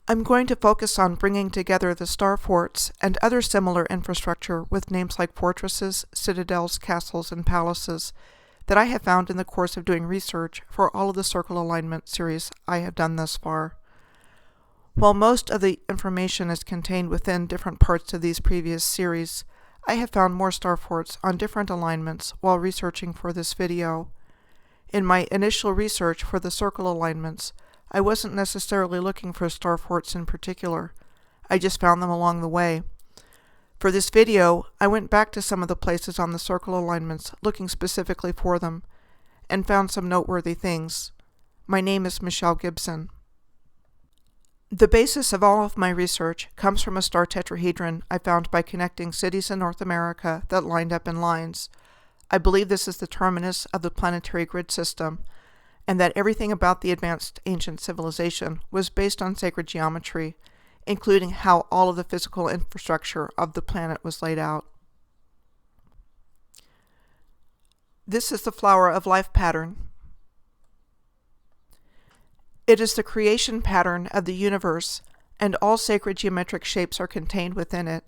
I'm going to focus on bringing together the star forts and other similar infrastructure with names like fortresses, citadels, castles, and palaces that I have found in the course of doing research for all of the circle alignment series I have done thus far. While most of the information is contained within different parts of these previous series, I have found more star forts on different alignments while researching for this video. In my initial research for the circle alignments, I wasn't necessarily looking for star forts in particular. I just found them along the way. For this video, I went back to some of the places on the circle alignments looking specifically for them, and found some noteworthy things. My name is Michelle Gibson. The basis of all of my research comes from a star tetrahedron I found by connecting cities in North America that lined up in lines. I believe this is the terminus of the planetary grid system, and that everything about the advanced ancient civilization was based on sacred geometry, including how all of the physical infrastructure of the planet was laid out. This is the flower of life pattern. It is the creation pattern of the universe, and all sacred geometric shapes are contained within it,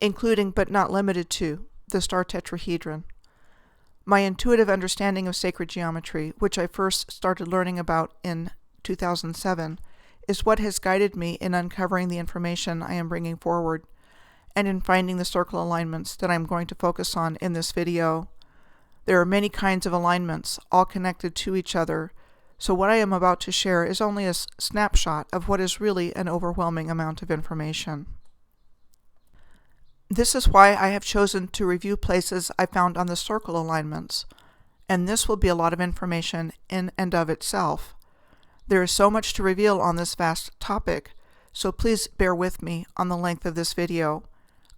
including but not limited to the star tetrahedron. My intuitive understanding of sacred geometry, which I first started learning about in 2007, is what has guided me in uncovering the information I am bringing forward, and in finding the circle alignments that I am going to focus on in this video. There are many kinds of alignments, all connected to each other, so what I am about to share is only a snapshot of what is really an overwhelming amount of information. This is why I have chosen to review places I found on the circle alignments, and this will be a lot of information in and of itself. There is so much to reveal on this vast topic, so please bear with me on the length of this video.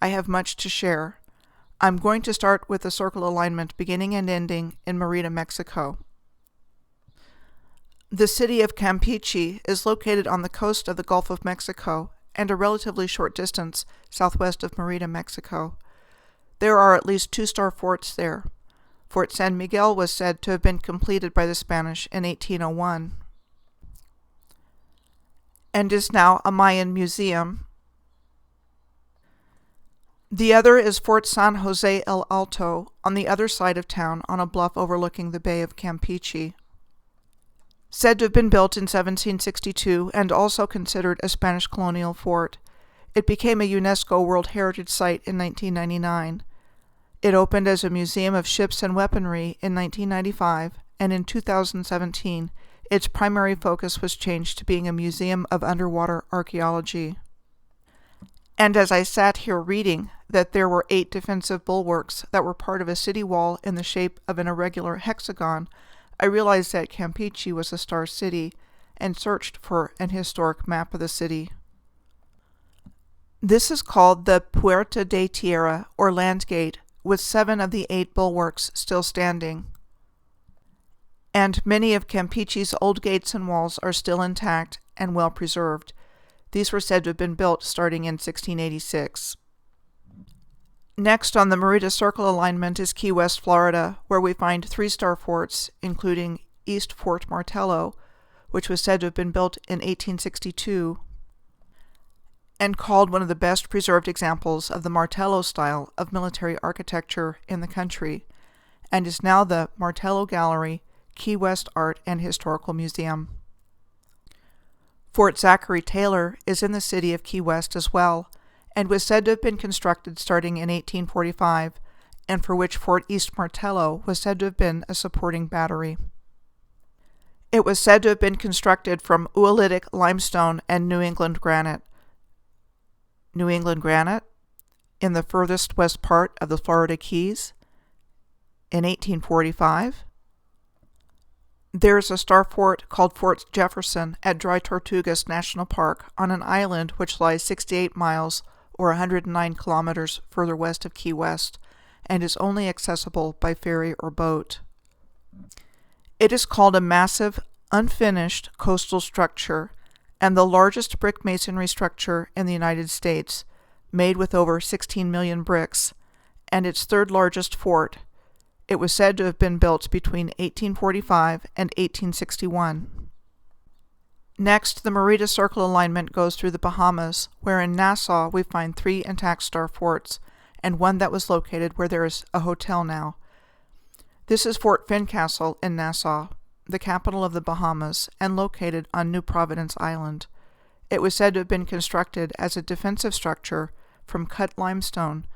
I have much to share. I'm going to start with the circle alignment beginning and ending in Morita, Mexico. The city of Campeche is located on the coast of the Gulf of Mexico and a relatively short distance southwest of Morita, Mexico. There are at least 2 star forts there. Fort San Miguel was said to have been completed by the Spanish in 1801 and is now a Mayan museum. The other is Fort San Jose el Alto on the other side of town on a bluff overlooking the Bay of Campeche. Said to have been built in 1762 and also considered a Spanish colonial fort. It became a UNESCO World Heritage Site in 1999. It opened as a museum of ships and weaponry in 1995, and in 2017, its primary focus was changed to being a museum of underwater archaeology. And as I sat here reading that there were 8 defensive bulwarks that were part of a city wall in the shape of an irregular hexagon, I realized that Campeche was a star city and searched for an historic map of the city. This is called the Puerta de Tierra, or Land Gate, with 7 of the 8 bulwarks still standing. And many of Campeche's old gates and walls are still intact and well preserved. These were said to have been built starting in 1686. Next on the Morita Circle alignment is Key West, Florida, where we find 3 star forts, including East Fort Martello, which was said to have been built in 1862, and called one of the best preserved examples of the Martello style of military architecture in the country, and is now the Martello Gallery, Key West Art and Historical Museum. Fort Zachary Taylor is in the city of Key West as well, and was said to have been constructed starting in 1845, and for which Fort East Martello was said to have been a supporting battery. It was said to have been constructed from Oolitic limestone and New England granite. New England granite in the furthest west part of the Florida Keys in 1845. There is a star fort called Fort Jefferson at Dry Tortugas National Park on an island which lies 68 miles or 109 kilometers further west of Key West, and is only accessible by ferry or boat. It is called a massive, unfinished coastal structure, and the largest brick masonry structure in the United States, made with over 16 million bricks, and its 3rd largest fort. It was said to have been built between 1845 and 1861. Next, the Morita circle alignment goes through the Bahamas, where in Nassau we find 3 intact star forts, and one that was located where there is a hotel now. This is Fort Fincastle in Nassau, the capital of the Bahamas, and located on New Providence Island. It was said to have been constructed as a defensive structure from cut limestone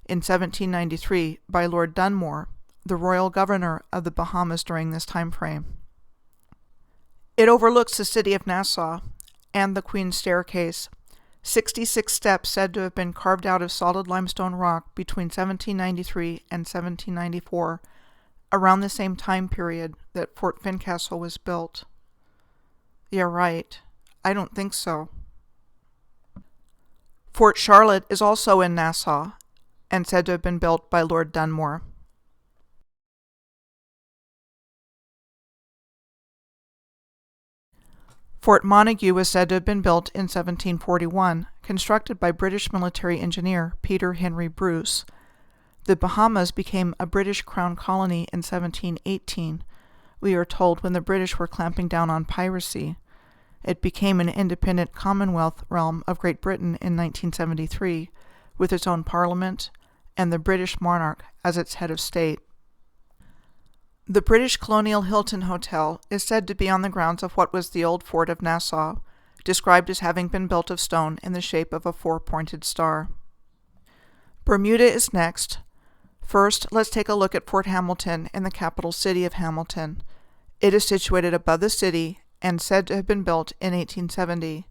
in 1793 by Lord Dunmore, the royal governor of the Bahamas during this time frame. It overlooks the city of Nassau and the Queen's Staircase, 66 steps said to have been carved out of solid limestone rock between 1793 and 1794, around the same time period that Fort Fincastle was built. You're right. I don't think so. Fort Charlotte is also in Nassau and said to have been built by Lord Dunmore. Fort Montague was said to have been built in 1741, constructed by British military engineer Peter Henry Bruce. The Bahamas became a British crown colony in 1718, we are told, when the British were clamping down on piracy. It became an independent Commonwealth realm of Great Britain in 1973, with its own parliament and the British monarch as its head of state. The British Colonial Hilton Hotel is said to be on the grounds of what was the old fort of Nassau, described as having been built of stone in the shape of a 4-pointed star. Bermuda is next. First, let's take a look at Fort Hamilton in the capital city of Hamilton. It is situated above the city and said to have been built in 1870.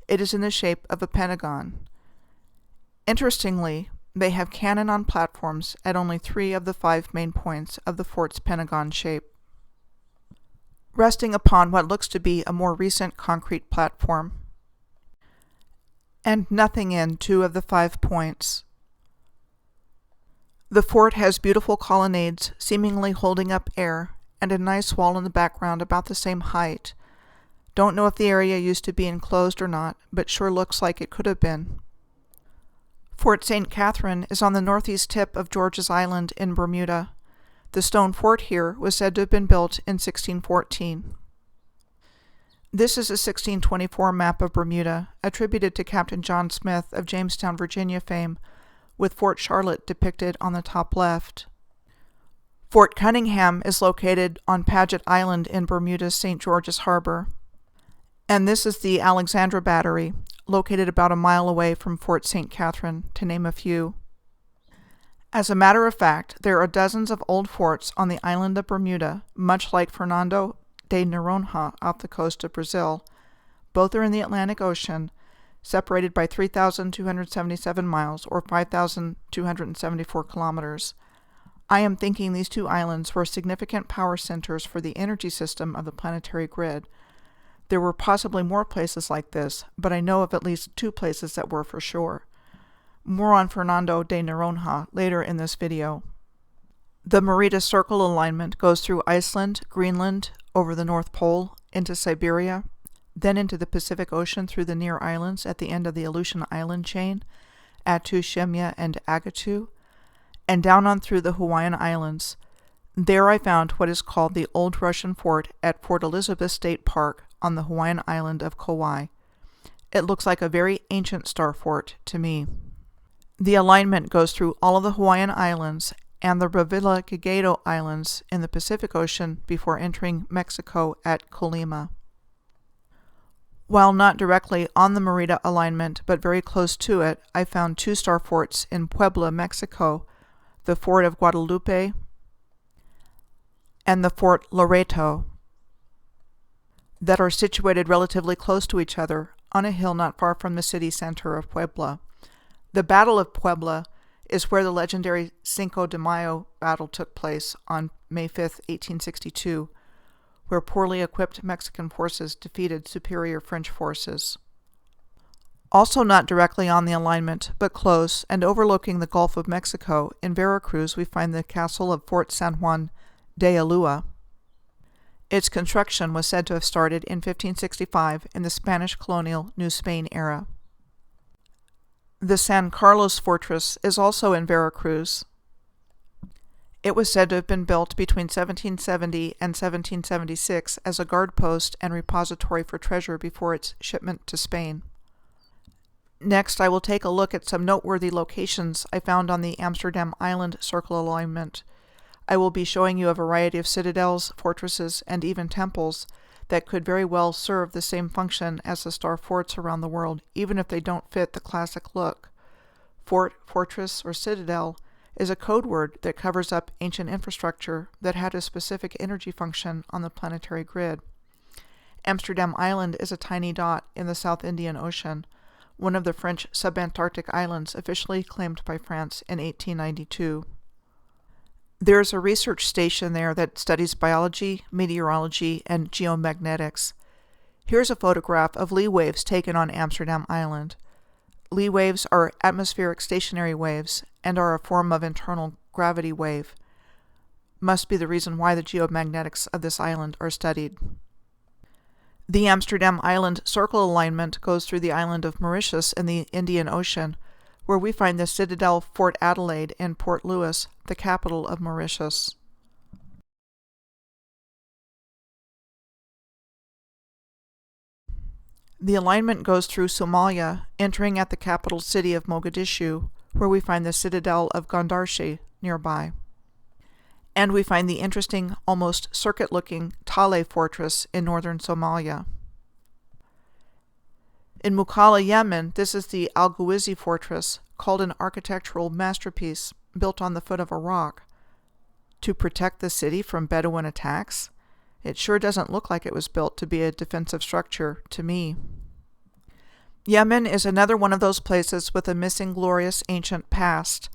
It is in the shape of a pentagon. Interestingly, they have cannon on platforms at only 3 of the 5 main points of the fort's pentagon shape, resting upon what looks to be a more recent concrete platform, and nothing in 2 of the 5 points. The fort has beautiful colonnades seemingly holding up air, and a nice wall in the background about the same height. Don't know if the area used to be enclosed or not, but sure looks like it could have been. Fort St. Catherine is on the northeast tip of George's Island in Bermuda. The stone fort here was said to have been built in 1614. This is a 1624 map of Bermuda, attributed to Captain John Smith of Jamestown, Virginia fame, with Fort Charlotte depicted on the top left. Fort Cunningham is located on Paget Island in Bermuda's St. George's Harbor. And this is the Alexandra Battery, located about a mile away from Fort St. Catherine, to name a few. As a matter of fact, there are dozens of old forts on the island of Bermuda, much like Fernando de Noronha off the coast of Brazil. Both are in the Atlantic Ocean, separated by 3,277 miles or 5,274 kilometers. I am thinking these 2 islands were significant power centers for the energy system of the planetary grid. There were possibly more places like this, but I know of at least 2 places that were for sure. More on Fernando de Noronha later in this video. The Morita circle alignment goes through Iceland, Greenland, over the North Pole, into Siberia, then into the Pacific Ocean through the near islands at the end of the Aleutian Island chain, Attu, Shemya, and Agatu, and down on through the Hawaiian Islands. There I found what is called the Old Russian Fort at Fort Elizabeth State Park on the Hawaiian island of Kauai. It looks like a very ancient star fort to me. The alignment goes through all of the Hawaiian Islands and the Revillagigedo Islands in the Pacific Ocean before entering Mexico at Colima. While not directly on the Morita alignment but very close to it, I found 2 star forts in Puebla, Mexico, the Fort of Guadalupe and the Fort Loreto, that are situated relatively close to each other on a hill not far from the city center of Puebla. The Battle of Puebla is where the legendary Cinco de Mayo battle took place on May 5, 1862, where poorly equipped Mexican forces defeated superior French forces. Also not directly on the alignment, but close and overlooking the Gulf of Mexico, in Veracruz we find the castle of Fort San Juan de Ulua. Its construction was said to have started in 1565 in the Spanish colonial New Spain era. The San Carlos Fortress is also in Veracruz. It was said to have been built between 1770 and 1776 as a guard post and repository for treasure before its shipment to Spain. Next, I will take a look at some noteworthy locations I found on the Amsterdam Island circle alignment. I will be showing you a variety of citadels, fortresses, and even temples that could very well serve the same function as the star forts around the world, even if they don't fit the classic look. Fort, fortress, or citadel is a code word that covers up ancient infrastructure that had a specific energy function on the planetary grid. Amsterdam Island is a tiny dot in the South Indian Ocean, one of the French subantarctic islands officially claimed by France in 1892. There is a research station there that studies biology, meteorology, and geomagnetics. Here's a photograph of Lee waves taken on Amsterdam Island. Lee waves are atmospheric stationary waves and are a form of internal gravity wave. Must be the reason why the geomagnetics of this island are studied. The Amsterdam Island circle alignment goes through the island of Mauritius in the Indian Ocean, where we find the citadel Fort Adelaide in Port Louis, the capital of Mauritius. The alignment goes through Somalia, entering at the capital city of Mogadishu, where we find the citadel of Gondarshi nearby. And we find the interesting, almost circuit-looking Tale fortress in northern Somalia. In Mukalla, Yemen, this is the Algiers fortress, called an architectural masterpiece built on the foot of a rock. To protect the city from Bedouin attacks? It sure doesn't look like it was built to be a defensive structure to me. Yemen is another one of those places with a missing glorious ancient past.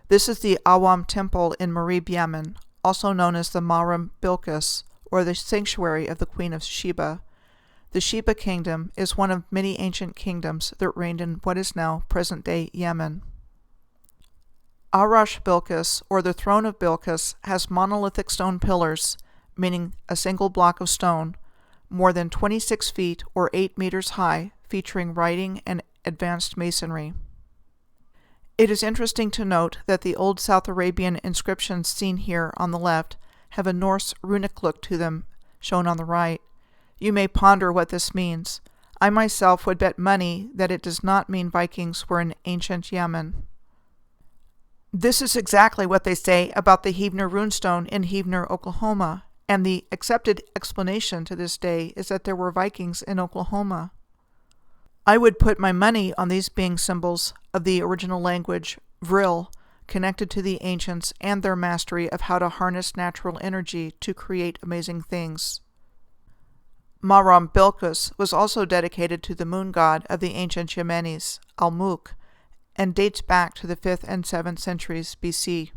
This is the Awam Temple in Marib, Yemen, also known as the Mahram Bilqis, or the sanctuary of the Queen of Sheba. The Sheba kingdom is one of many ancient kingdoms that reigned in what is now present-day Yemen. Arash Bilqis, or the throne of Bilqis, has monolithic stone pillars, meaning a single block of stone, more than 26 feet or 8 meters high, featuring writing and advanced masonry. It is interesting to note that the old South Arabian inscriptions seen here on the left have a Norse runic look to them, shown on the right. You may ponder what this means. I myself would bet money that it does not mean Vikings were in ancient Yemen. This is exactly what they say about the Heavener runestone in Heavener, Oklahoma, and the accepted explanation to this day is that there were Vikings in Oklahoma. I would put my money on these being symbols of the original language, Vril, connected to the ancients and their mastery of how to harness natural energy to create amazing things. Mahram Bilqis was also dedicated to the moon god of the ancient Yemenis, Al-Mulk, and dates back to the 5th and 7th centuries BC.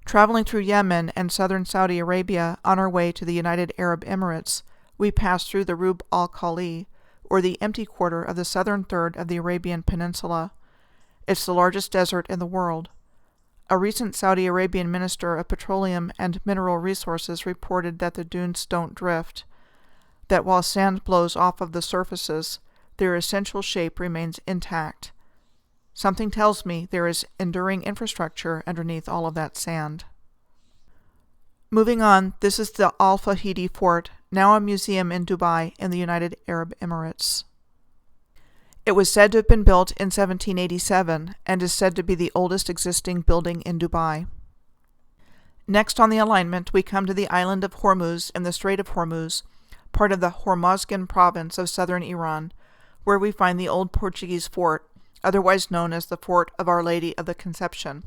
Traveling through Yemen and southern Saudi Arabia on our way to the United Arab Emirates, we passed through the Rub al-Khali, or the empty quarter of the southern third of the Arabian Peninsula. It's the largest desert in the world. A recent Saudi Arabian minister of petroleum and mineral resources reported that the dunes don't drift, that while sand blows off of the surfaces, their essential shape remains intact. Something tells me there is enduring infrastructure underneath all of that sand. Moving on, this is the Al Fahidi Fort, now a museum in Dubai in the United Arab Emirates. It was said to have been built in 1787 and is said to be the oldest existing building in Dubai. Next on the alignment, we come to the island of Hormuz in the Strait of Hormuz, part of the Hormozgan province of southern Iran, where we find the old Portuguese fort, otherwise known as the Fort of Our Lady of the Conception.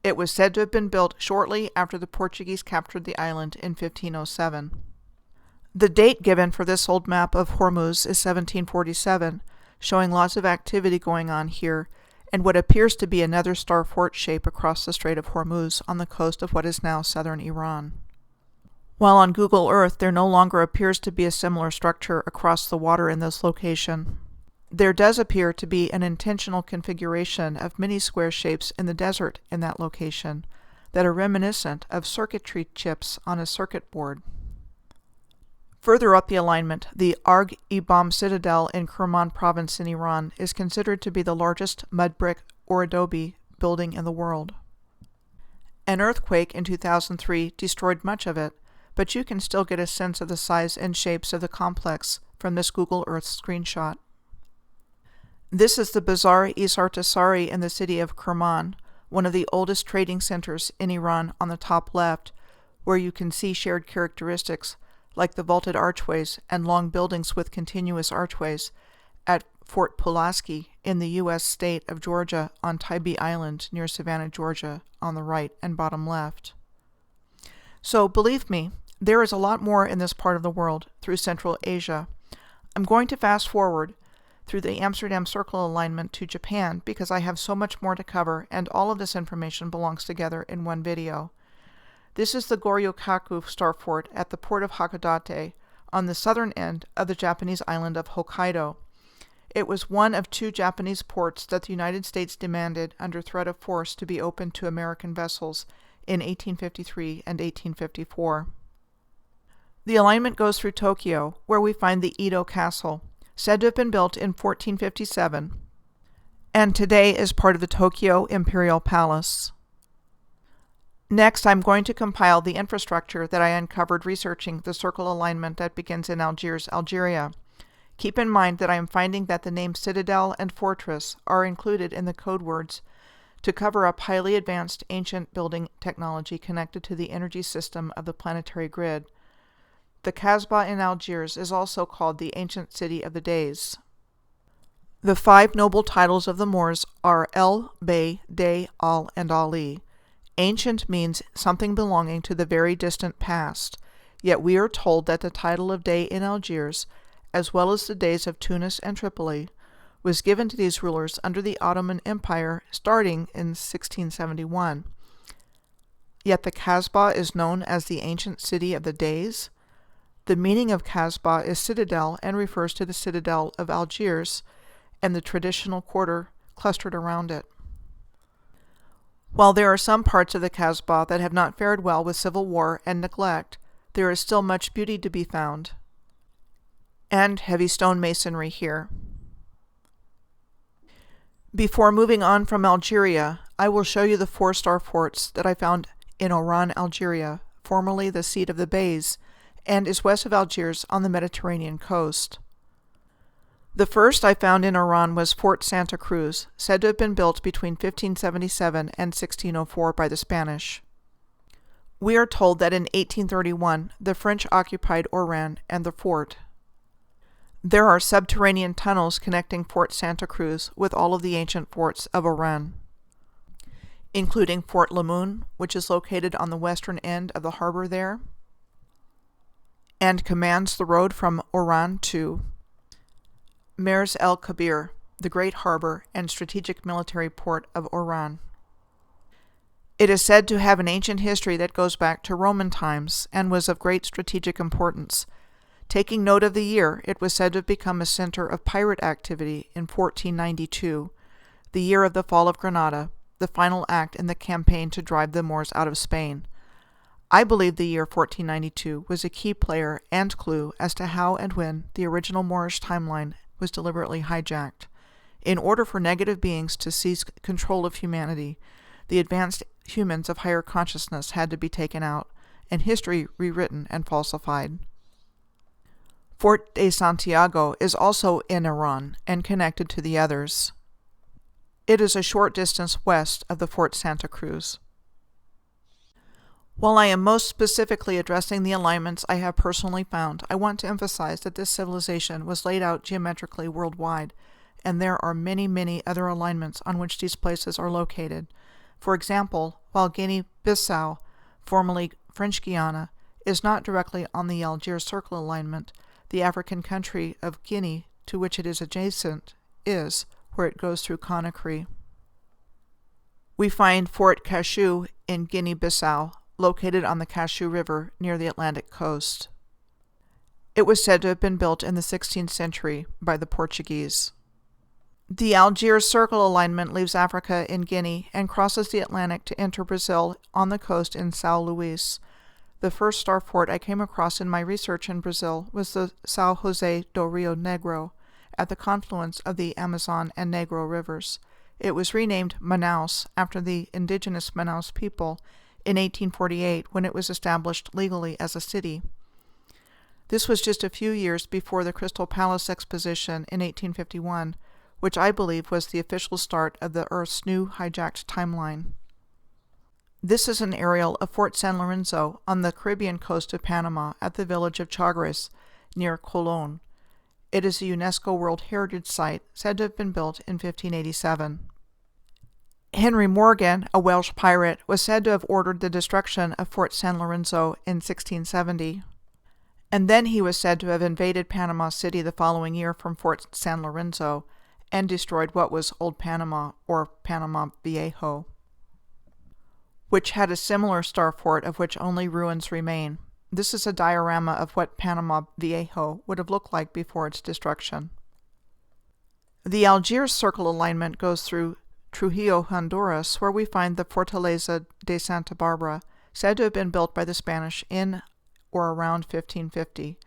It was said to have been built shortly after the Portuguese captured the island in 1507. The date given for this old map of Hormuz is 1747, showing lots of activity going on here, and what appears to be another star fort shape across the Strait of Hormuz on the coast of what is now southern Iran. While on Google Earth there no longer appears to be a similar structure across the water in this location, there does appear to be an intentional configuration of many square shapes in the desert in that location that are reminiscent of circuitry chips on a circuit board. Further up the alignment, the Arg-e-Bam Citadel in Kerman province in Iran is considered to be the largest mud brick or adobe building in the world. An earthquake in 2003 destroyed much of it, but you can still get a sense of the size and shapes of the complex from this Google Earth screenshot. This is the Bazar Isartasari in the city of Kerman, one of the oldest trading centers in Iran on the top left, where you can see shared characteristics like the vaulted archways and long buildings with continuous archways at Fort Pulaski in the U.S. state of Georgia on Tybee Island near Savannah, Georgia, on the right and bottom left. So believe me, there is a lot more in this part of the world through Central Asia. I'm going to fast forward through the Amsterdam Circle alignment to Japan because I have so much more to cover and all of this information belongs together in one video. This is the Goryo-kaku star fort at the port of Hakodate on the southern end of the Japanese island of Hokkaido. It was one of 2 Japanese ports that the United States demanded under threat of force to be opened to American vessels in 1853 and 1854. The alignment goes through Tokyo, where we find the Edo Castle, said to have been built in 1457, and today is part of the Tokyo Imperial Palace. Next, I'm going to compile the infrastructure that I uncovered researching the circle alignment that begins in Algiers, Algeria. Keep in mind that I am finding that the names citadel and fortress are included in the code words to cover up highly advanced ancient building technology connected to the energy system of the planetary grid. The Kasbah in Algiers is also called the ancient city of the days. The 5 noble titles of the Moors are El, Bey, Dey, Al, and Ali. Ancient means something belonging to the very distant past, yet we are told that the title of Dey in Algiers, as well as the days of Tunis and Tripoli, was given to these rulers under the Ottoman Empire starting in 1671. Yet the Kasbah is known as the ancient city of the days. The meaning of Kasbah is citadel and refers to the citadel of Algiers and the traditional quarter clustered around it. While there are some parts of the Kasbah that have not fared well with civil war and neglect, there is still much beauty to be found, and heavy stone masonry here. Before moving on from Algeria, I will show you the 4-star forts that I found in Oran, Algeria, formerly the seat of the Beys, and is west of Algiers on the Mediterranean coast. The first I found in Oran was Fort Santa Cruz, said to have been built between 1577 and 1604 by the Spanish. We are told that in 1831 the French occupied Oran and the fort. There are subterranean tunnels connecting Fort Santa Cruz with all of the ancient forts of Oran, including Fort Lamoun, which is located on the western end of the harbor there, and commands the road from Oran to Mers el Kabir, the great harbor and strategic military port of Oran. It is said to have an ancient history that goes back to Roman times and was of great strategic importance. Taking note of the year, it was said to have become a center of pirate activity in 1492, the year of the fall of Granada, the final act in the campaign to drive the Moors out of Spain. I believe the year 1492 was a key player and clue as to how and when the original Moorish timeline was deliberately hijacked. In order for negative beings to seize control of humanity, the advanced humans of higher consciousness had to be taken out, and history rewritten and falsified. Fort de Santiago is also in Iran and connected to the others. It is a short distance west of the Fort Santa Cruz. While I am most specifically addressing the alignments I have personally found, I want to emphasize that this civilization was laid out geometrically worldwide, and there are many, many other alignments on which these places are located. For example, while Guinea-Bissau, formerly French Guiana, is not directly on the Algiers Circle alignment, the African country of Guinea, to which it is adjacent, is, where it goes through Conakry. We find Fort Cashew in Guinea-Bissau, located on the Cashew River near the Atlantic coast. It was said to have been built in the 16th century by the Portuguese. The Algiers Circle alignment leaves Africa in Guinea and crosses the Atlantic to enter Brazil on the coast in São Luís. The first star fort I came across in my research in Brazil was the São José do Rio Negro, at the confluence of the Amazon and Negro rivers. It was renamed Manaus after the indigenous Manaus people in 1848 when it was established legally as a city. This was just a few years before the Crystal Palace Exposition in 1851, which I believe was the official start of the Earth's new hijacked timeline. This is an aerial of Fort San Lorenzo on the Caribbean coast of Panama at the village of Chagres, near Colon. It is a UNESCO World Heritage Site said to have been built in 1587. Henry Morgan, a Welsh pirate, was said to have ordered the destruction of Fort San Lorenzo in 1670. And then he was said to have invaded Panama City the following year from Fort San Lorenzo and destroyed what was Old Panama, or Panama Viejo, which had a similar star fort of which only ruins remain. This is a diorama of what Panama Viejo would have looked like before its destruction. The Algiers circle alignment goes through Trujillo, Honduras, where we find the Fortaleza de Santa Barbara, said to have been built by the Spanish in or around 1550.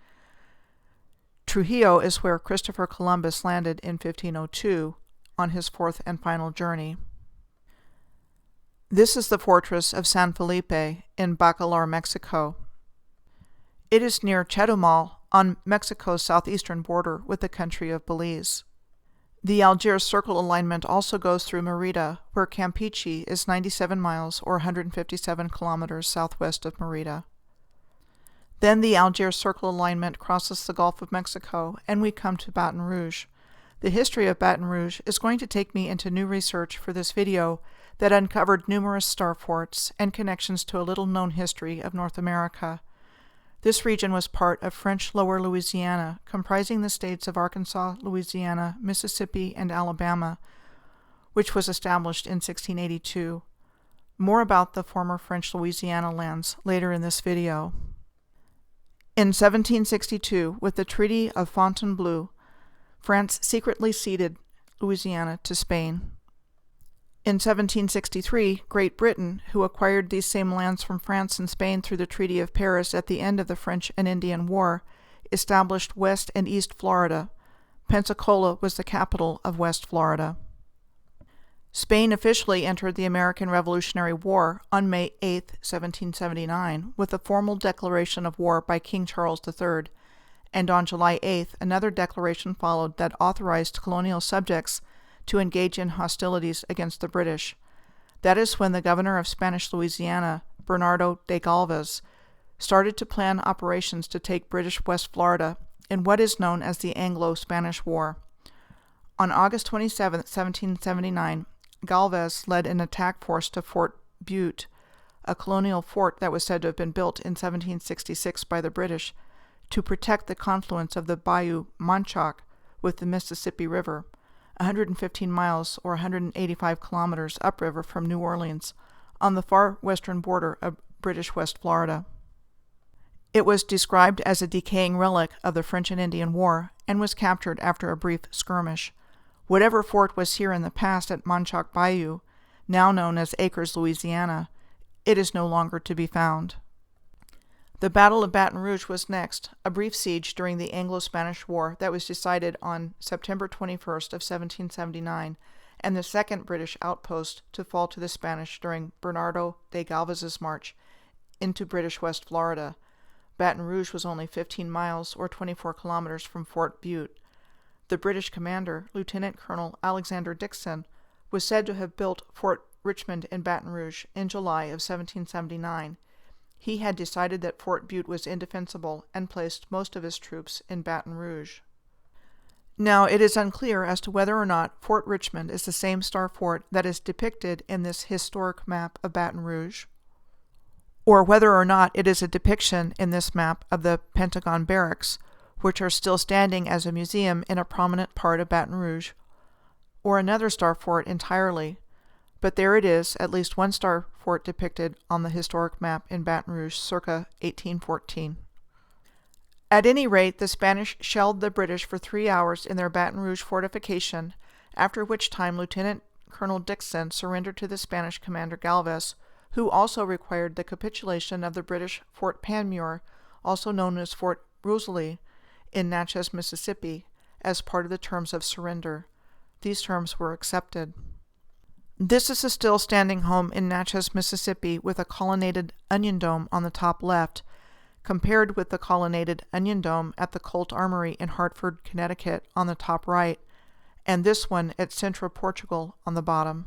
Trujillo is where Christopher Columbus landed in 1502 on his fourth and final journey. This is the fortress of San Felipe in Bacalar, Mexico. It is near Chetumal on Mexico's southeastern border with the country of Belize. The Algiers circle alignment also goes through Morita, where Campeche is 97 miles or 157 kilometers southwest of Morita. Then the Algiers circle alignment crosses the Gulf of Mexico, and we come to Baton Rouge. The history of Baton Rouge is going to take me into new research for this video that uncovered numerous star forts and connections to a little-known history of North America. This region was part of French Lower Louisiana, comprising the states of Arkansas, Louisiana, Mississippi, and Alabama, which was established in 1682. More about the former French Louisiana lands later in this video. In 1762, with the Treaty of Fontainebleau, France secretly ceded Louisiana to Spain. In 1763, Great Britain, who acquired these same lands from France and Spain through the Treaty of Paris at the end of the French and Indian War, established West and East Florida. Pensacola was the capital of West Florida. Spain officially entered the American Revolutionary War on May 8, 1779, with a formal declaration of war by King Charles III, and on July 8, another declaration followed that authorized colonial subjects to engage in hostilities against the British. That is when the governor of Spanish Louisiana, Bernardo de Galvez, started to plan operations to take British West Florida in what is known as the Anglo-Spanish War. On August 27, 1779, Galvez led an attack force to Fort Butte, a colonial fort that was said to have been built in 1766 by the British to protect the confluence of the Bayou Manchac with the Mississippi River, 115 miles or 185 kilometers upriver from New Orleans, on the far western border of British West Florida. It was described as a decaying relic of the French and Indian War and was captured after a brief skirmish. Whatever fort was here in the past at Manchac Bayou, now known as Acres, Louisiana, it is no longer to be found. The Battle of Baton Rouge was next, a brief siege during the Anglo-Spanish War that was decided on September 21st of 1779, and the second British outpost to fall to the Spanish during Bernardo de Galvez's march into British West Florida. Baton Rouge was only 15 miles or 24 kilometers from Fort Butte. The British commander, Lieutenant Colonel Alexander Dixon, was said to have built Fort Richmond in Baton Rouge in July of 1779. He had decided that Fort Butte was indefensible and placed most of his troops in Baton Rouge. Now, it is unclear as to whether or not Fort Richmond is the same star fort that is depicted in this historic map of Baton Rouge, or whether or not it is a depiction in this map of the Pentagon Barracks, which are still standing as a museum in a prominent part of Baton Rouge, or another star fort entirely. But there it is, at least one star fort depicted on the historic map in Baton Rouge circa 1814. At any rate, the Spanish shelled the British for 3 hours in their Baton Rouge fortification, after which time Lieutenant Colonel Dixon surrendered to the Spanish commander Galvez, who also required the capitulation of the British Fort Panmure, also known as Fort Rosalie, in Natchez, Mississippi, as part of the terms of surrender. These terms were accepted. This is a still standing home in Natchez, Mississippi, with a colonnaded onion dome on the top left, compared with the colonnaded onion dome at the Colt Armory in Hartford, Connecticut on the top right, and this one at Sintra, Portugal on the bottom.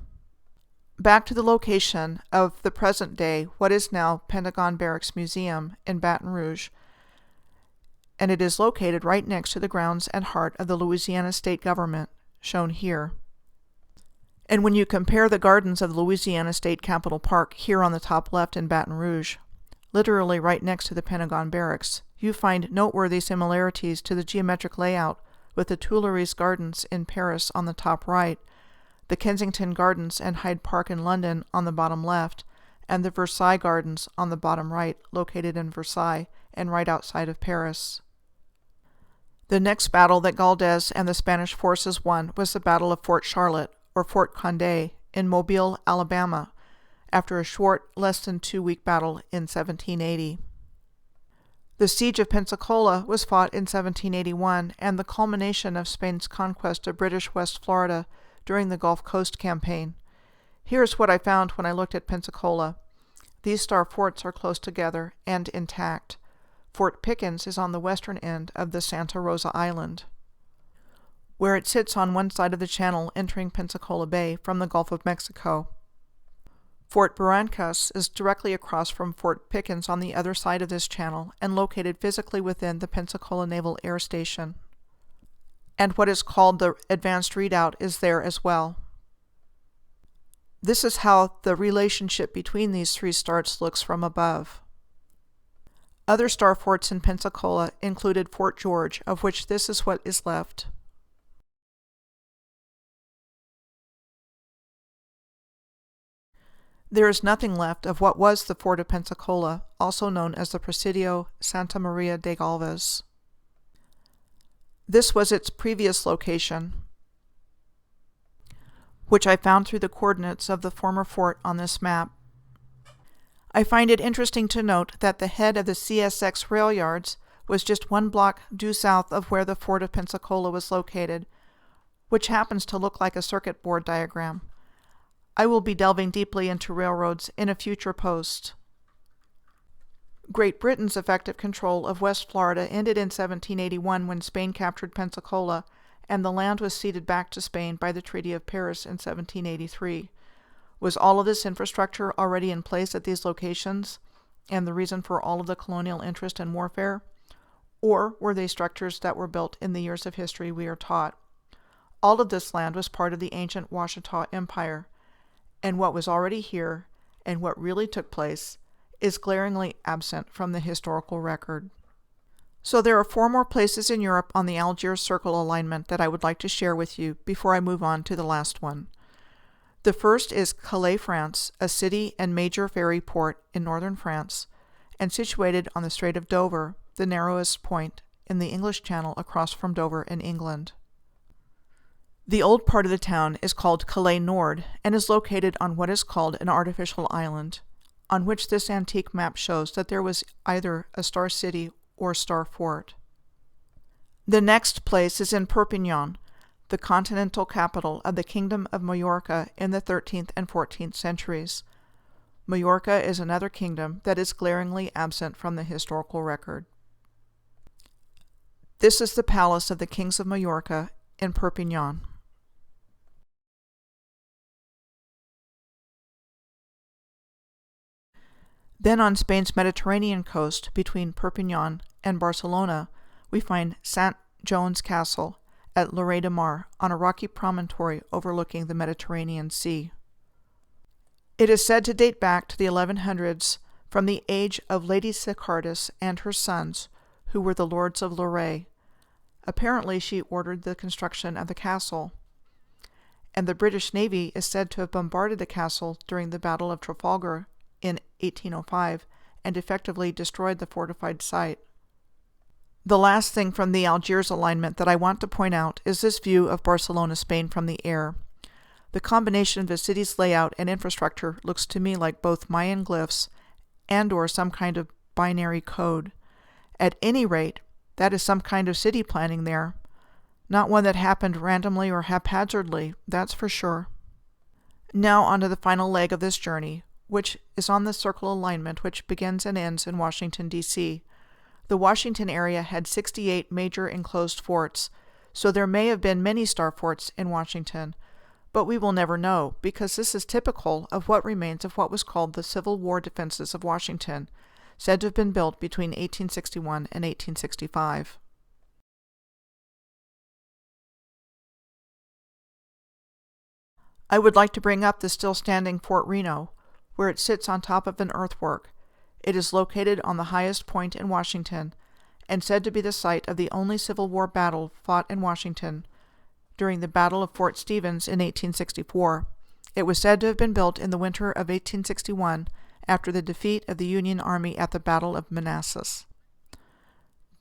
Back to the location of the present day, what is now Pentagon Barracks Museum in Baton Rouge, and it is located right next to the grounds and heart of the Louisiana state government, shown here. And when you compare the gardens of the Louisiana State Capitol Park here on the top left in Baton Rouge, literally right next to the Pentagon Barracks, you find noteworthy similarities to the geometric layout with the Tuileries Gardens in Paris on the top right, the Kensington Gardens and Hyde Park in London on the bottom left, and the Versailles Gardens on the bottom right, located in Versailles and right outside of Paris. The next battle that Galvez and the Spanish forces won was the Battle of Fort Charlotte, or Fort Condé, in Mobile, Alabama, after a short, less than 2-week battle in 1780. The Siege of Pensacola was fought in 1781, and the culmination of Spain's conquest of British West Florida during the Gulf Coast Campaign. Here's what I found when I looked at Pensacola. These star forts are close together and intact. Fort Pickens is on the western end of the Santa Rosa Island, where it sits on one side of the channel entering Pensacola Bay from the Gulf of Mexico. Fort Barrancas is directly across from Fort Pickens on the other side of this channel and located physically within the Pensacola Naval Air Station. And what is called the Advanced Redoubt is there as well. This is how the relationship between these three stars looks from above. Other star forts in Pensacola included Fort George, of which this is what is left. There is nothing left of what was the Fort of Pensacola, also known as the Presidio Santa Maria de Galvez. This was its previous location, which I found through the coordinates of the former fort on this map. I find it interesting to note that the head of the CSX rail yards was just 1 block due south of where the Fort of Pensacola was located, which happens to look like a circuit board diagram. I will be delving deeply into railroads in a future post. Great Britain's effective control of West Florida ended in 1781 when Spain captured Pensacola, and the land was ceded back to Spain by the Treaty of Paris in 1783. Was all of this infrastructure already in place at these locations, and the reason for all of the colonial interest in warfare? Or were they structures that were built in the years of history we are taught? All of this land was part of the ancient Washita Empire, and what was already here, and what really took place, is glaringly absent from the historical record. So there are 4 more places in Europe on the Algiers circle alignment that I would like to share with you before I move on to the last one. The first is Calais, France, a city and major ferry port in northern France, and situated on the Strait of Dover, the narrowest point in the English Channel across from Dover in England. The old part of the town is called Calais Nord and is located on what is called an artificial island, on which this antique map shows that there was either a star city or star fort. The next place is in Perpignan, the continental capital of the Kingdom of Majorca in the 13th and 14th centuries. Majorca is another kingdom that is glaringly absent from the historical record. This is the palace of the kings of Majorca in Perpignan. Then on Spain's Mediterranean coast, between Perpignan and Barcelona, we find St. John's Castle at Lloret de Mar on a rocky promontory overlooking the Mediterranean Sea. It is said to date back to the 1100s from the age of Lady Sicardus and her sons, who were the lords of Lloret. Apparently she ordered the construction of the castle, and the British Navy is said to have bombarded the castle during the Battle of Trafalgar in 1805 and effectively destroyed the fortified site. The last thing from the Algiers alignment that I want to point out is this view of Barcelona, Spain from the air. The combination of the city's layout and infrastructure looks to me like both Mayan glyphs and or some kind of binary code. At any rate, that is some kind of city planning there. Not one that happened randomly or haphazardly, that's for sure. Now onto the final leg of this journey, which is on the circle alignment which begins and ends in Washington, D.C. The Washington area had 68 major enclosed forts, so there may have been many star forts in Washington, but we will never know, because this is typical of what remains of what was called the Civil War defenses of Washington, said to have been built between 1861 and 1865. I would like to bring up the still standing Fort Reno, where it sits on top of an earthwork. It is located on the highest point in Washington, and said to be the site of the only Civil War battle fought in Washington during the Battle of Fort Stevens in 1864. It was said to have been built in the winter of 1861 after the defeat of the Union Army at the Battle of Manassas.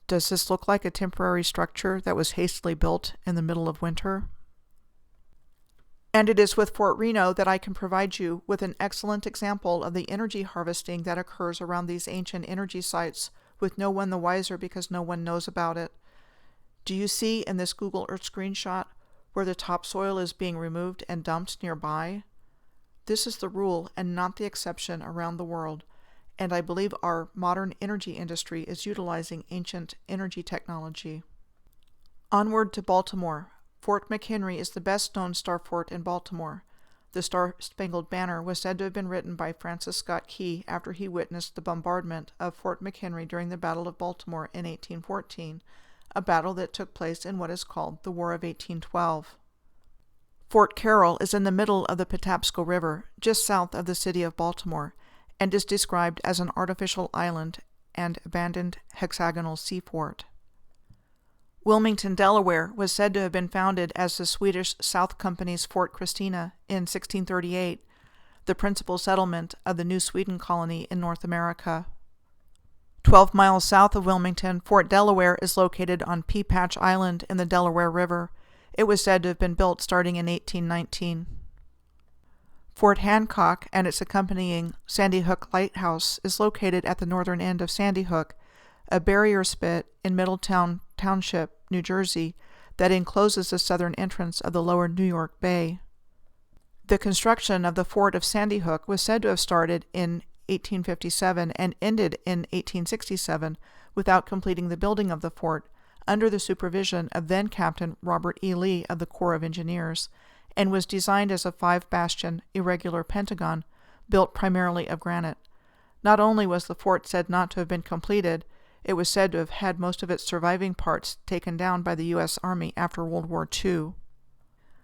Does this look like a temporary structure that was hastily built in the middle of winter? And it is with Fort Reno that I can provide you with an excellent example of the energy harvesting that occurs around these ancient energy sites, with no one the wiser because no one knows about it. Do you see in this Google Earth screenshot where the topsoil is being removed and dumped nearby? This is the rule and not the exception around the world, and I believe our modern energy industry is utilizing ancient energy technology. Onward to Baltimore. Fort McHenry is the best-known star fort in Baltimore. The Star-Spangled Banner was said to have been written by Francis Scott Key after he witnessed the bombardment of Fort McHenry during the Battle of Baltimore in 1814, a battle that took place in what is called the War of 1812. Fort Carroll is in the middle of the Patapsco River, just south of the city of Baltimore, and is described as an artificial island and abandoned hexagonal sea fort. Wilmington, Delaware, was said to have been founded as the Swedish South Company's Fort Christina in 1638, the principal settlement of the New Sweden colony in North America. 12 miles south of Wilmington, Fort Delaware is located on Pea Patch Island in the Delaware River. It was said to have been built starting in 1819. Fort Hancock and its accompanying Sandy Hook Lighthouse is located at the northern end of Sandy Hook, a barrier spit in Middletown Township, New Jersey, that encloses the southern entrance of the lower New York Bay. The construction of the Fort of Sandy Hook was said to have started in 1857 and ended in 1867 without completing the building of the fort, under the supervision of then-Captain Robert E. Lee of the Corps of Engineers, and was designed as a 5-bastion irregular pentagon built primarily of granite. Not only was the fort said not to have been completed, it was said to have had most of its surviving parts taken down by the U.S. Army after World War II.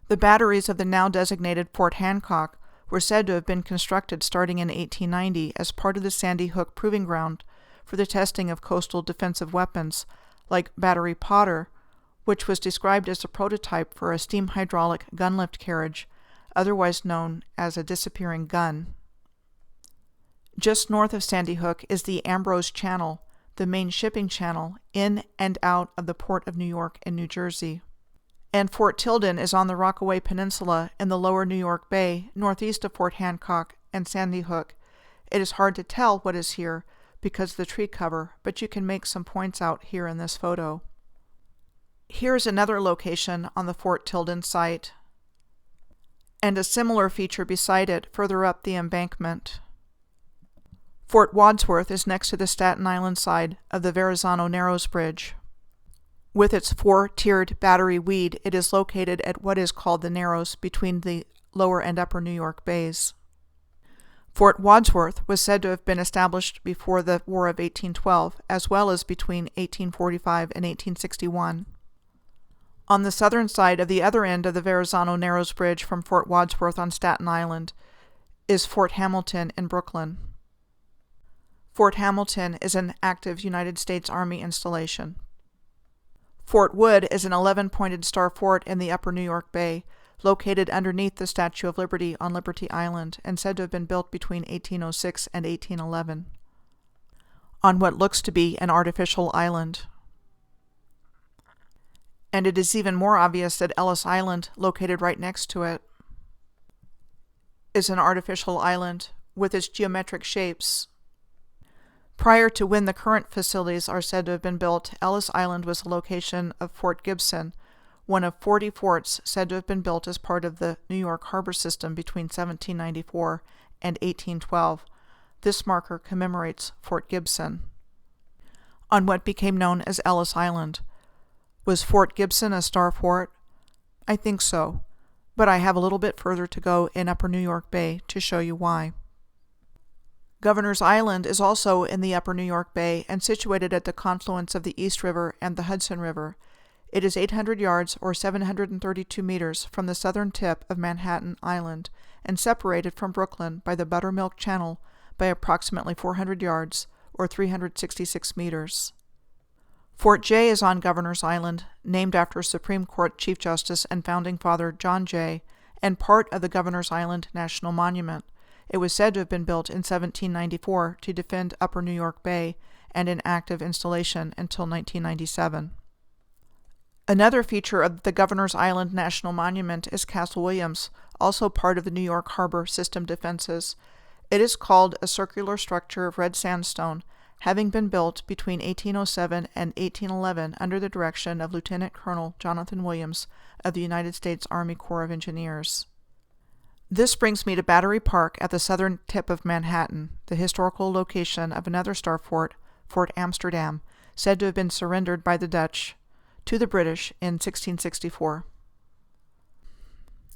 The batteries of the now designated Fort Hancock were said to have been constructed starting in 1890 as part of the Sandy Hook Proving Ground for the testing of coastal defensive weapons, like Battery Potter, which was described as a prototype for a steam hydraulic gun-lift carriage, otherwise known as a disappearing gun. Just north of Sandy Hook is the Ambrose Channel, the main shipping channel in and out of the Port of New York and New Jersey. And Fort Tilden is on the Rockaway Peninsula in the lower New York Bay, northeast of Fort Hancock and Sandy Hook. It is hard to tell what is here because of the tree cover, but you can make some points out here in this photo. Here's another location on the Fort Tilden site, and a similar feature beside it further up the embankment. Fort Wadsworth is next to the Staten Island side of the Verrazano Narrows Bridge. With its 4-tiered battery weed, it is located at what is called the Narrows between the lower and upper New York bays. Fort Wadsworth was said to have been established before the War of 1812, as well as between 1845 and 1861. On the southern side of the other end of the Verrazano Narrows Bridge from Fort Wadsworth on Staten Island is Fort Hamilton in Brooklyn. Fort Hamilton is an active United States Army installation. Fort Wood is an 11-pointed star fort in the upper New York Bay, located underneath the Statue of Liberty on Liberty Island and said to have been built between 1806 and 1811, on what looks to be an artificial island. And it is even more obvious that Ellis Island, located right next to it, is an artificial island with its geometric shapes. Prior to when the current facilities are said to have been built, Ellis Island was the location of Fort Gibson, one of 40 forts said to have been built as part of the New York harbor system between 1794 and 1812. This marker commemorates Fort Gibson. On what became known as Ellis Island. Was Fort Gibson a star fort? I think so, but I have a little bit further to go in Upper New York Bay to show you why. Governor's Island is also in the Upper New York Bay and situated at the confluence of the East River and the Hudson River. It is 800 yards or 732 meters from the southern tip of Manhattan Island and separated from Brooklyn by the Buttermilk Channel by approximately 400 yards or 366 meters. Fort Jay is on Governor's Island, named after Supreme Court Chief Justice and Founding Father John Jay, and part of the Governor's Island National Monument. It was said to have been built in 1794 to defend Upper New York Bay and in active installation until 1997. Another feature of the Governor's Island National Monument is Castle Williams, also part of the New York Harbor System defenses. It is called a circular structure of red sandstone, having been built between 1807 and 1811 under the direction of Lieutenant Colonel Jonathan Williams of the United States Army Corps of Engineers. This brings me to Battery Park at the southern tip of Manhattan, the historical location of another star fort, Fort Amsterdam, said to have been surrendered by the Dutch to the British in 1664.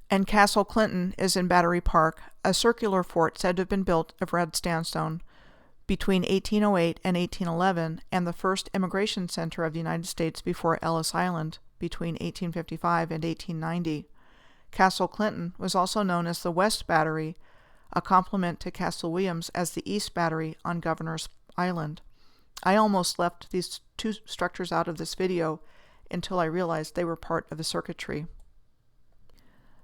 And Castle Clinton is in Battery Park, a circular fort said to have been built of red sandstone between 1808 and 1811, and the first immigration center of the United States before Ellis Island between 1855 and 1890. Castle Clinton was also known as the West Battery, a complement to Castle Williams as the East Battery on Governor's Island. I almost left these two structures out of this video until I realized they were part of the circuitry.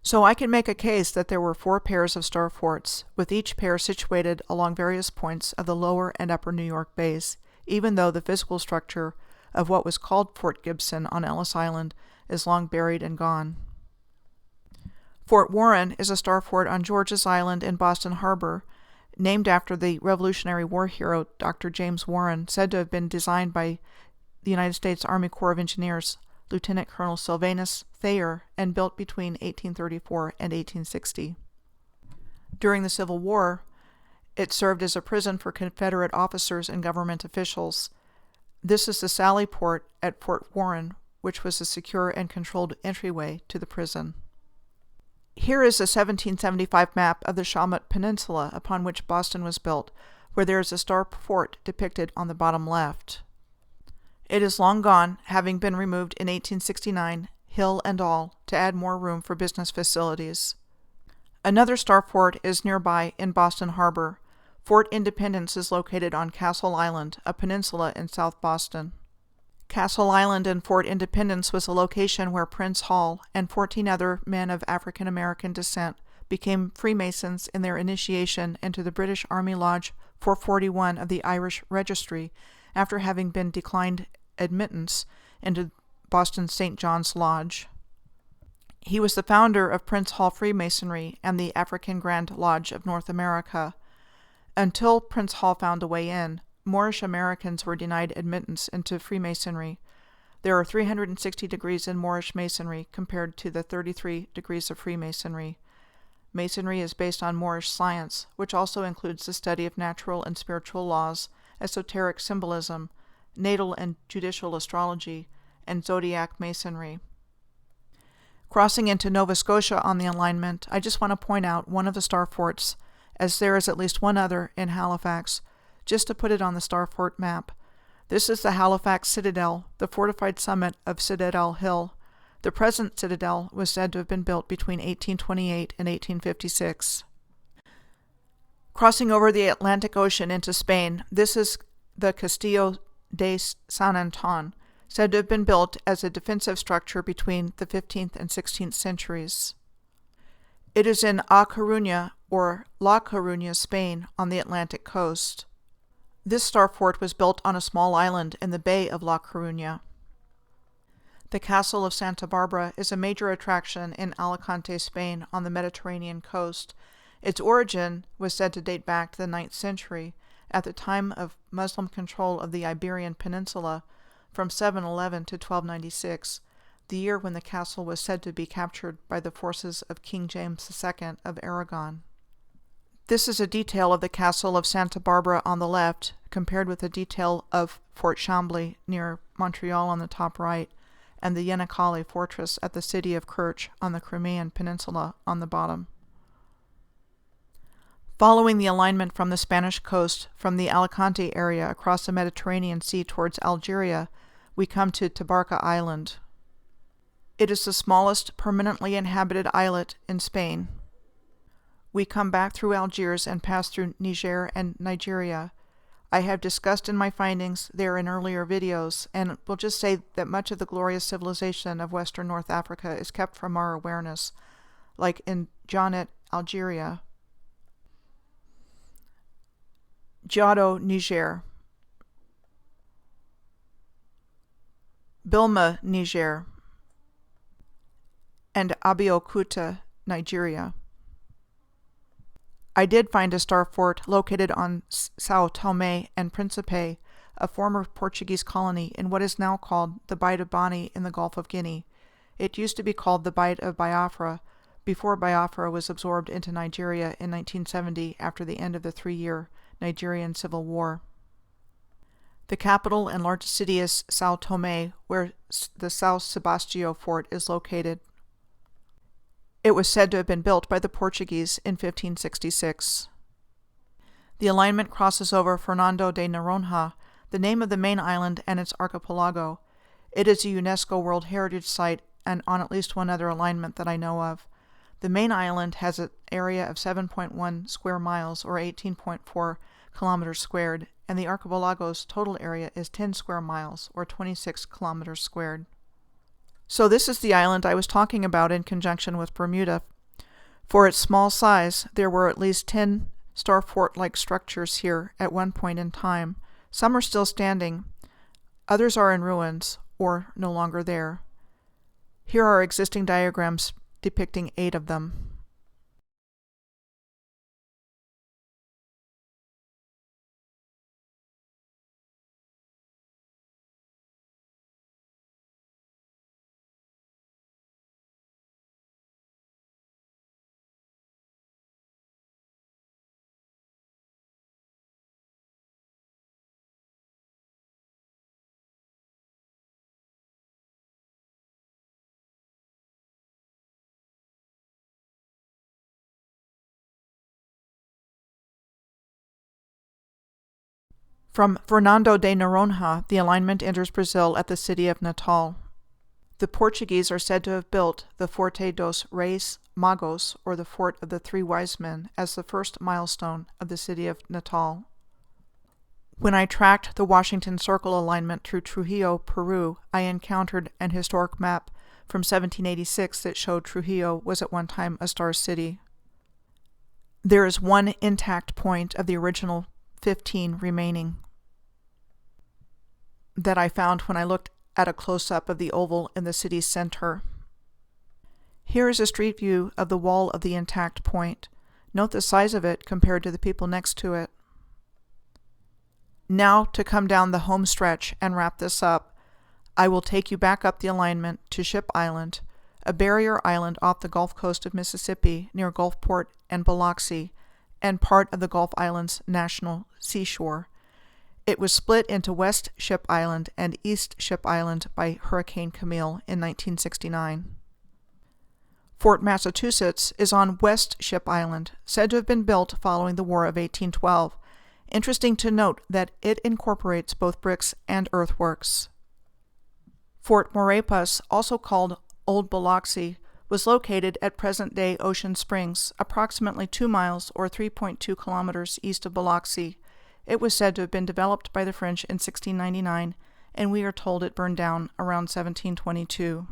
So I can make a case that there were 4 pairs of star forts, with each pair situated along various points of the lower and upper New York bays, even though the physical structure of what was called Fort Gibson on Ellis Island is long buried and gone. Fort Warren is a star fort on George's Island in Boston Harbor, named after the Revolutionary War hero Dr. James Warren, said to have been designed by the United States Army Corps of Engineers, Lieutenant Colonel Sylvanus Thayer, and built between 1834 and 1860. During the Civil War, it served as a prison for Confederate officers and government officials. This is the Sally Port at Fort Warren, which was a secure and controlled entryway to the prison. Here is a 1775 map of the Shawmut Peninsula upon which Boston was built, where there is a star fort depicted on the bottom left. It is long gone, having been removed in 1869, hill and all, to add more room for business facilities. Another star fort is nearby in Boston Harbor. Fort Independence is located on Castle Island, a peninsula in South Boston. Castle Island and Fort Independence was a location where Prince Hall and 14 other men of African American descent became Freemasons in their initiation into the British Army Lodge 441 of the Irish Registry after having been declined admittance into Boston's St. John's Lodge. He was the founder of Prince Hall Freemasonry and the African Grand Lodge of North America. Until Prince Hall found a way in, Moorish Americans were denied admittance into Freemasonry. There are 360 degrees in Moorish Masonry compared to the 33 degrees of Freemasonry. Masonry is based on Moorish science, which also includes the study of natural and spiritual laws, esoteric symbolism, natal and judicial astrology, and zodiac masonry. Crossing into Nova Scotia on the alignment, I just want to point out one of the star forts, as there is at least one other in Halifax, just to put it on the star fort map. This is the Halifax Citadel, the fortified summit of Citadel Hill. The present citadel was said to have been built between 1828 and 1856. Crossing over the Atlantic Ocean into Spain, this is the Castillo de San Anton, said to have been built as a defensive structure between the 15th and 16th centuries. It is in A Coruña, or La Coruña, Spain, on the Atlantic coast. This star fort was built on a small island in the Bay of La Coruña. The Castle of Santa Barbara is a major attraction in Alicante, Spain, on the Mediterranean coast. Its origin was said to date back to the 9th century, at the time of Muslim control of the Iberian Peninsula, from 711 to 1296. the year when the castle was said to be captured by the forces of King James II of Aragon. This is a detail of the castle of Santa Barbara on the left, compared with the detail of Fort Chambly near Montreal on the top right, and the Yenakali fortress at the city of Kerch on the Crimean Peninsula on the bottom. Following the alignment from the Spanish coast from the Alicante area across the Mediterranean Sea towards Algeria, we come to Tabarka Island. It is the smallest permanently inhabited islet in Spain. We come back through Algiers and pass through Niger and Nigeria. I have discussed in my findings there in earlier videos, and will just say that much of the glorious civilization of Western North Africa is kept from our awareness, like in Janet, Algeria, Jado, Niger, Bilma, Niger, and Abeokuta, Nigeria. I did find a star fort located on Sao Tome and Principe, a former Portuguese colony in what is now called the Bight of Bani in the Gulf of Guinea. It used to be called the Bight of Biafra, before Biafra was absorbed into Nigeria in 1970 after the end of the 3-year Nigerian Civil War. The capital and largest city is Sao Tome, where the Sao Sebastião fort is located. It was said to have been built by the Portuguese in 1566. The alignment crosses over Fernando de Noronha, the name of the main island and its archipelago. It is a UNESCO World Heritage Site and on at least one other alignment that I know of. The main island has an area of 7.1 square miles or 18.4 kilometers squared, and the archipelago's total area is 10 square miles or 26 kilometers squared. So this is the island I was talking about in conjunction with Bermuda. For its small size, there were at least 10 star fort-like structures here at one point in time. Some are still standing, others are in ruins or no longer there. Here are existing diagrams depicting 8 of them. From Fernando de Noronha, the alignment enters Brazil at the city of Natal. The Portuguese are said to have built the Forte dos Reis Magos, or the Fort of the Three Wise Men, as the first milestone of the city of Natal. When I tracked the Washington Circle alignment through Trujillo, Peru, I encountered an historic map from 1786 that showed Trujillo was at one time a star city. There is one intact point of the original 15 remaining that I found when I looked at a close-up of the oval in the city's center. Here is a street view of the wall of the intact point. Note the size of it compared to the people next to it. Now to come down the home stretch and wrap this up, I will take you back up the alignment to Ship Island, a barrier island off the Gulf Coast of Mississippi near Gulfport and Biloxi, and part of the Gulf Islands National Seashore. It was split into West Ship Island and East Ship Island by Hurricane Camille in 1969. Fort Massachusetts is on West Ship Island, said to have been built following the War of 1812. Interesting to note that it incorporates both bricks and earthworks. Fort Maurepas, also called Old Biloxi, was located at present-day Ocean Springs, approximately 2 miles or 3.2 kilometers east of Biloxi. It was said to have been developed by the French in 1699, and we are told it burned down around 1722.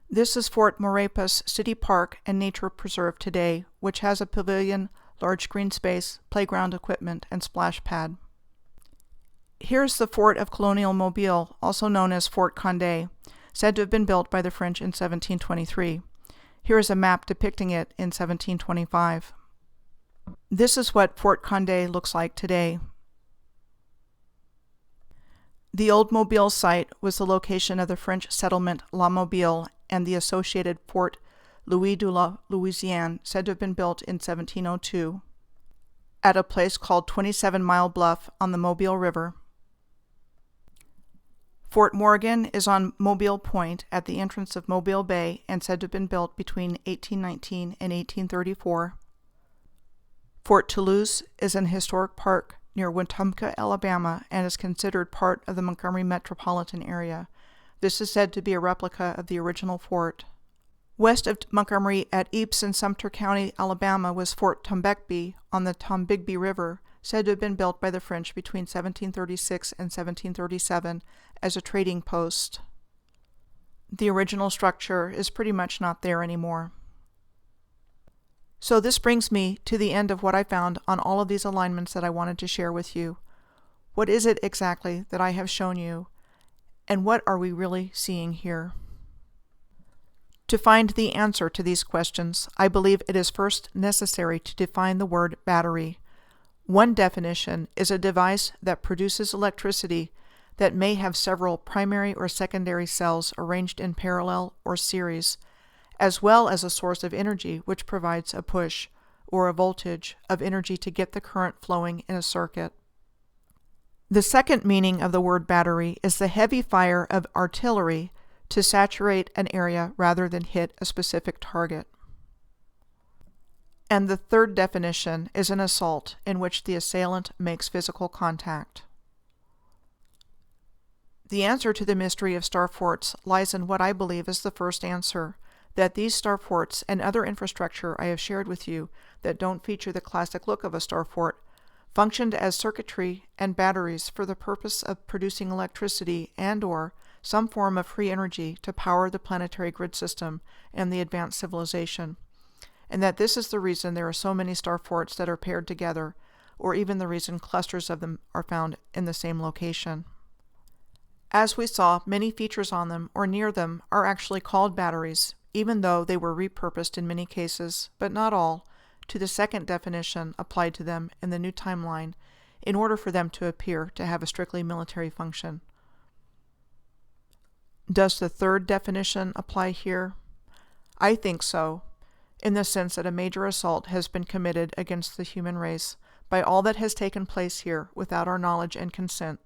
This is Fort Maurepas City Park and Nature Preserve today, which has a pavilion, large green space, playground equipment, and splash pad. Here's the Fort of Colonial Mobile, also known as Fort Condé, said to have been built by the French in 1723. Here is a map depicting it in 1725. This is what Fort Condé looks like today. The old Mobile site was the location of the French settlement La Mobile and the associated Fort Louis de la Louisiane, said to have been built in 1702, at a place called 27 Mile Bluff on the Mobile River. Fort Morgan is on Mobile Point at the entrance of Mobile Bay and said to have been built between 1819 and 1834. Fort Toulouse is an historic park near Wetumpka, Alabama, and is considered part of the Montgomery metropolitan area. This is said to be a replica of the original fort. West of Montgomery at Eepes in Sumter County, Alabama, was Fort Tombecby on the Tombigbee River, said to have been built by the French between 1736 and 1737 as a trading post. The original structure is pretty much not there anymore. So this brings me to the end of what I found on all of these alignments that I wanted to share with you. What is it exactly that I have shown you, and what are we really seeing here? To find the answer to these questions, I believe it is first necessary to define the word battery. One definition is a device that produces electricity that may have several primary or secondary cells arranged in parallel or series, as well as a source of energy which provides a push, or a voltage, of energy to get the current flowing in a circuit. The second meaning of the word battery is the heavy fire of artillery to saturate an area rather than hit a specific target. And the third definition is an assault in which the assailant makes physical contact. The answer to the mystery of star forts lies in what I believe is the first answer, that these star forts and other infrastructure I have shared with you that don't feature the classic look of a star fort functioned as circuitry and batteries for the purpose of producing electricity and/or some form of free energy to power the planetary grid system and the advanced civilization, and that this is the reason there are so many star forts that are paired together, or even the reason clusters of them are found in the same location. As we saw, many features on them or near them are actually called batteries, even though they were repurposed in many cases, but not all, to the second definition applied to them in the new timeline in order for them to appear to have a strictly military function. Does the third definition apply here? I think so, in the sense that a major assault has been committed against the human race by all that has taken place here without our knowledge and consent,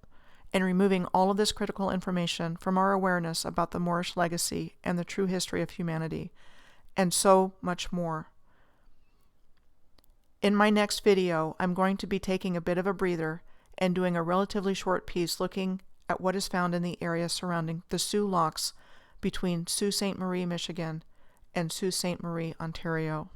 and removing all of this critical information from our awareness about the Moorish legacy and the true history of humanity, and so much more. In my next video, I'm going to be taking a bit of a breather and doing a relatively short piece looking at what is found in the area surrounding the Sault Locks between Sault Ste. Marie, Michigan, and Sault Ste. Marie, Ontario.